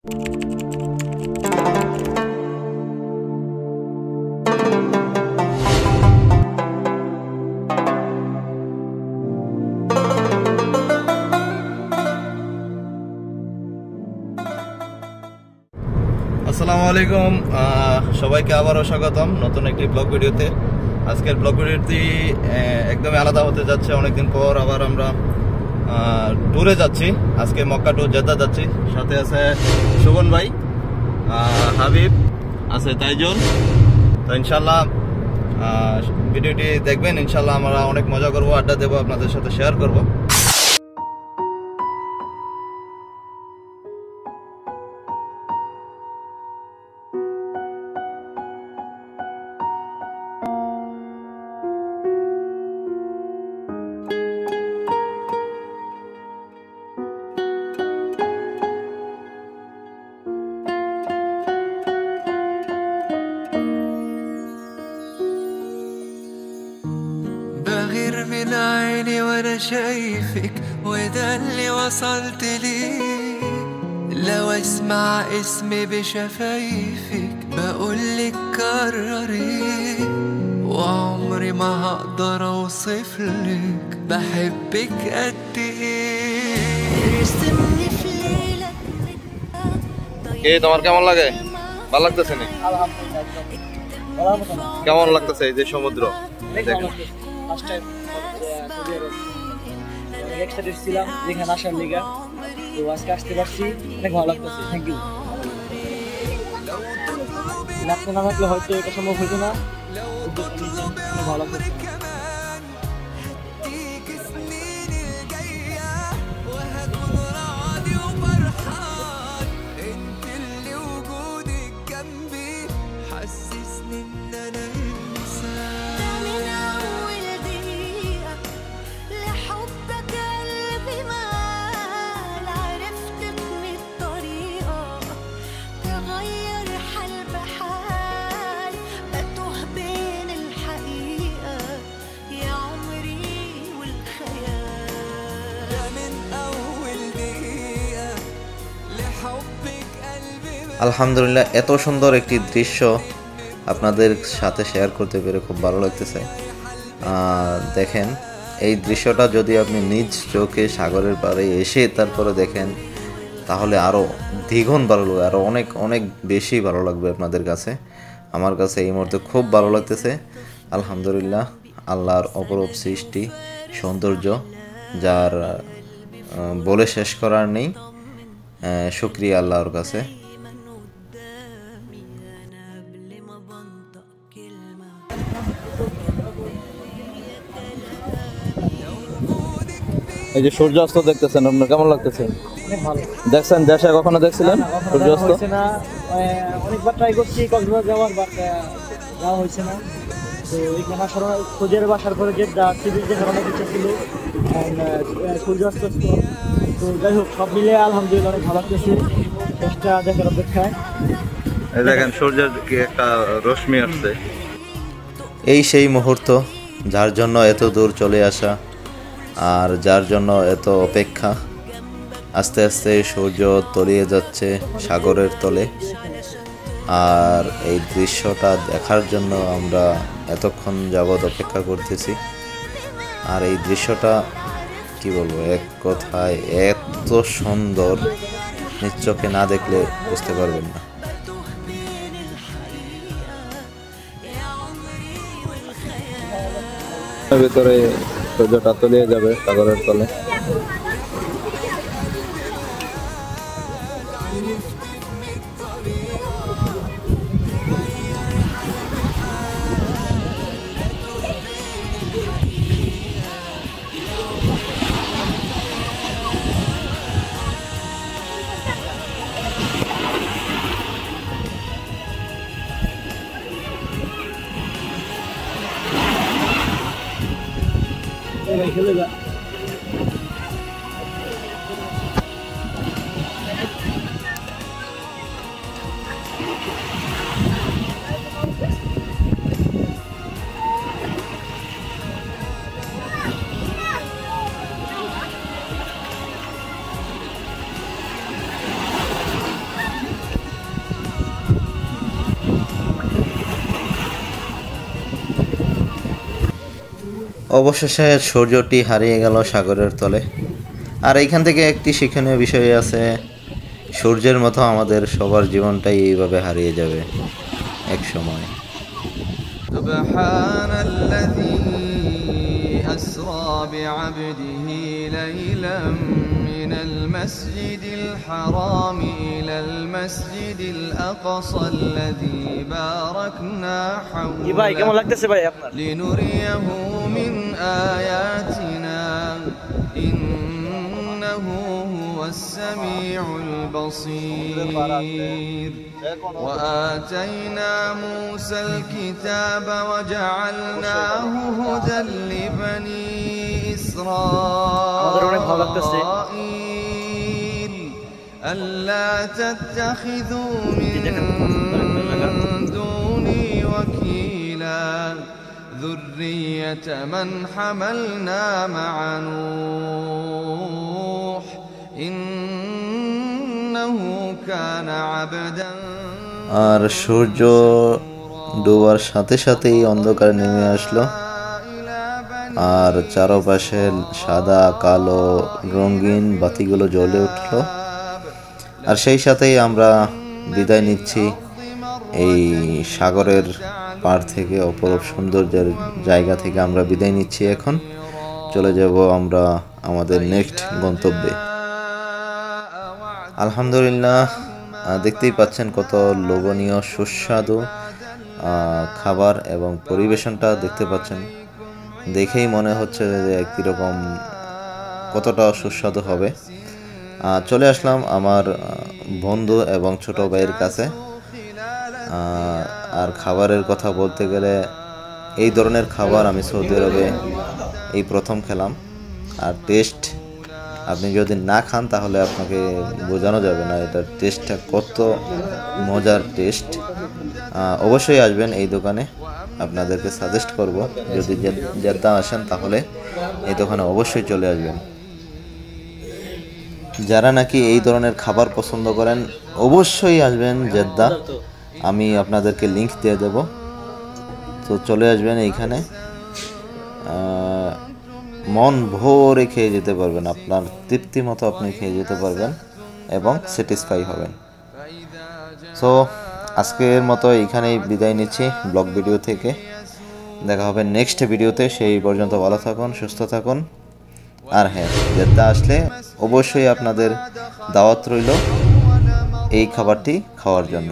আসসালামু আলাইকুম, সবাইকে আবারও স্বাগতম নতুন একটি ব্লগ ভিডিওতে। আজকের ব্লগ ভিডিওটি একদমই আলাদা হতে যাচ্ছে। অনেকদিন পর আবার আমরা ট্যুরে যাচ্ছি। আজকে মক্কা টু জেদ্দা যাচ্ছি। সাথে আছে শোভন ভাই, হাবিব আছে, তাইজুল। তো ইনশাল্লাহ ভিডিওটি দেখবেন। ইনশাল্লাহ আমরা অনেক মজা করবো, আড্ডা দেবো, আপনাদের সাথে শেয়ার করবো। بغير من عيني وانا شايفك وده اللي وصلت ليه. لو اسمع اسمي بشفايفك بقولك كرري، وعمري ما هقدر اوصفلك بحبك قد ايه. ارسمني في ليلة কে তোমার কেমন লাগে? ভালো লাগতেছে না? কেমন লাগতেছে এই যে সমুদ্র? ফার্স্ট টাইম সৌদি আরব এক্সাইটেড ছিলাম যেখানে আসার লিগা, তো আজকে আসতে পারছি, অনেক ভালো লাগতেছে। Thank you. আপনি না থাকলে হয়তো এটা সম্ভব হতো না। অনেক ভালো লাগতেছে। من أول دقيقة لحبك قلبي مال، عرفتك من الطريقة تغير حال بحال، بتوه بين الحقيقة يا عمري والخيال. من أول دقيقة لحبك قلبي আলহামদুলিল্লাহ, এত সুন্দর একটি দৃশ্য আপনাদের সাথে শেয়ার করতে পেরে খুব ভালো লাগতেছে। দেখেন, এই দৃশ্যটা যদি আপনি নিজ চোখে সাগরের পাড়ে এসে তারপরে দেখেন তাহলে আরও দ্বিগুণ ভালো লাগবে, আরও অনেক অনেক বেশি ভালো লাগবে আপনাদের কাছে। আমার কাছে এই মুহূর্তে খুব ভালো লাগতেছে। আলহামদুলিল্লাহ, আল্লাহর অপরূপ সৃষ্টি, সৌন্দর্য যার বলে শেষ করার নেই। শুকরিয়া আল্লাহর কাছে। এই যে সূর্যাস্ত দেখতেছেন, আপনার কেমন লাগতেছে? অনেক ভালো। দেখছেন দেশে কখনো দেখছিলেন সূর্যাস্ত? হয়েছে না, অনেকবার ট্রাই করছি কক্সবাজার যাওয়ার, বাট যাওয়া হয়েছে না। তো এখানে আসার সৌদি আরব আসার পরে জেদ্দা সি বিচ দেখার অনেক ইচ্ছা ছিল, সূর্যাস্ত। তো যাই হোক, সব মিলে আলহামদুলিল্লাহ অনেক ভালো লাগতেছে। শেষটা দেখার অপেক্ষায়। এই দেখেন সূর্যের কি একটা রশ্মি আসছে। এই সেই মুহূর্ত যার জন্য এত দূর চলে আসা আর যার জন্য এত অপেক্ষা। আস্তে আস্তে সূর্য তলিয়ে যাচ্ছে সাগরের তলে, আর এই দৃশ্যটা দেখার জন্য আমরা এতক্ষণ যাবৎ অপেক্ষা করতেছি। আর এই দৃশ্যটা কি বলবো, এক কথায় এত সুন্দর, নিজ চোখে না দেখলে বুঝতে পারবেন না। ভিতরে সূর্যটা তলিয়ে যাবে সাগরের তলে। খেলে যা। অবশেষে সূর্যটি হারিয়ে গেল সাগরের তলে। আর এইখান থেকে একটি শিক্ষণীয় বিষয় আছে, সূর্যের মতো আমাদের সবার জীবনটাই এইভাবে হারিয়ে যাবে এক সময়। سبحان الذي أسرى بعبده ليلا من المسجد الحرام إلى المسجد الأقصى الذي باركنا কি ভাই কেমন حوله লাগতেছে ভাই আপনার? لنريه من آياتنا إنه هو السميع البصير وآتينا موسى الكتاب وجعلناه هدى لبني إسرائيل ألا تتخذوا من دوني وكيلا ذرية من حملنا مع نوح إنه كان عبدا আর সূর্য ডোবার সাথে সাথেই অন্ধকার নেমে আসলো, আর চারপাশে সাদা কালো রঙিন বাতিগুলো জ্বলে উঠলো। আর সেই সাথেই আমরা বিদায় নিচ্ছি এই সাগরের পাড় থেকে, অপরূপ সৌন্দর্যের জায়গা থেকে আমরা বিদায় নিচ্ছি। এখন চলে যাব আমরা আমাদের নেক্সট গন্তব্যে। আলহামদুলিল্লাহ, দেখতেই পাচ্ছেন কত লোভনীয় সুস্বাদু খাবার এবং পরিবেশনটা দেখতে পাচ্ছেন। দেখেই মনে হচ্ছে যে কীরকম কতটা সুস্বাদু হবে। চলে আসলাম আমার বন্ধু এবং ছোট ভাইয়ের কাছে। আর খাবারের কথা বলতে গেলে এই ধরনের খাবার আমি সৌদি আরবে এই প্রথম খেলাম। আর টেস্ট আপনি যদি না খান তাহলে আপনাকে বোঝানো যাবে না এটার টেস্টটা কত মজার টেস্ট। অবশ্যই আসবেন এই দোকানে, আপনাদেরকে সাজেস্ট করব যদি জেদ্দা আসেন তাহলে এই দোকানে অবশ্যই চলে আসবেন। যারা নাকি এই ধরনের খাবার পছন্দ করেন অবশ্যই আসবেন জেদ্দা, আমি আপনাদেরকে লিংক দিয়ে দেব। তো চলে আসবেন এইখানে, মন ভরে খেয়ে যেতে পারবেন, আপনার তৃপ্তি মতো আপনি খেয়ে যেতে পারবেন এবং স্যাটিসফাই হবেন। সো আজকের মতো এইখানেই বিদায় নিচ্ছি ব্লগ ভিডিও থেকে। দেখা হবে নেক্সট ভিডিওতে, সেই পর্যন্ত ভালো থাকুন, সুস্থ থাকুন। আর হ্যাঁ, জেদ্দা আসলে অবশ্যই আপনাদের দাওয়াত রইল এই খাবারটি খাওয়ার জন্য।